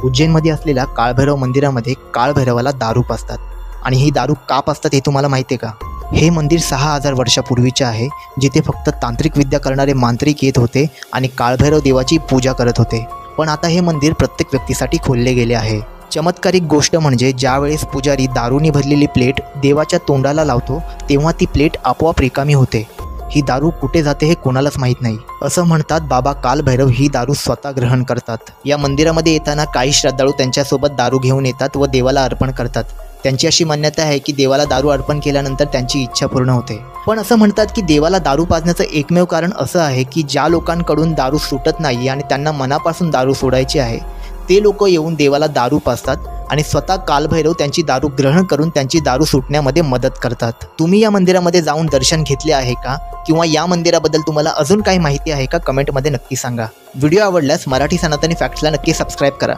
उज्जैनमध्ये असलेल्या काळभैरव मंदिरामध्ये काळभैरवाला दारू पाजतात आणि ही दारू का पाजतात हे तुम्हाला माहिती आहे का? हे मंदिर 6000 वर्षापूर्वीचे आहे, जिथे फक्त तांत्रिक विद्या करणारे मांत्रिक येत होते आणि काळभैरव देवाची पूजा करत होते. पण आता हे मंदिर प्रत्येक व्यक्तीसाठी खोलले गेले आहे. चमत्कारिक गोष्ट म्हणजे ज्यावेळेस पुजारी दारूने भरलेली प्लेट देवाच्या तोंडाला लावतो तेव्हा ती प्लेट आपोआप रिकामी होते. ही दारू कुठे जाते हे कोणालाच माहीत नाही. असं म्हणतात बाबा कालभैरव ही दारू स्वतः ग्रहण करतात. या मंदिरामध्ये येताना काही श्रद्धाळू त्यांच्यासोबत दारू घेऊन येतात व देवाला अर्पण करतात. त्यांची अशी मान्यता आहे की देवाला दारू अर्पण केल्यानंतर त्यांची इच्छा पूर्ण होते. पण असं म्हणतात की देवाला दारू पाजण्याचं एकमेव कारण असं आहे की ज्या लोकांकडून दारू सुटत नाही आणि त्यांना मनापासून दारू सोडायची आहे ते लोक येऊन देवाला दारू पाजतात आणि स्वतः कालभैरव त्यांची दारू ग्रहण करून त्यांची दारू सुटण्यामध्ये मदत करतात. तुम्ही या मंदिरामध्ये जाऊन दर्शन घेतले आहे का? किंवा या मंदिराबद्दल तुम्हाला अजून काही माहिती आहे का? कमेंटमध्ये नक्की सांगा. व्हिडिओ आवडल्यास मराठी सनातनी फॅक्ट्सला नक्की सबस्क्राईब करा.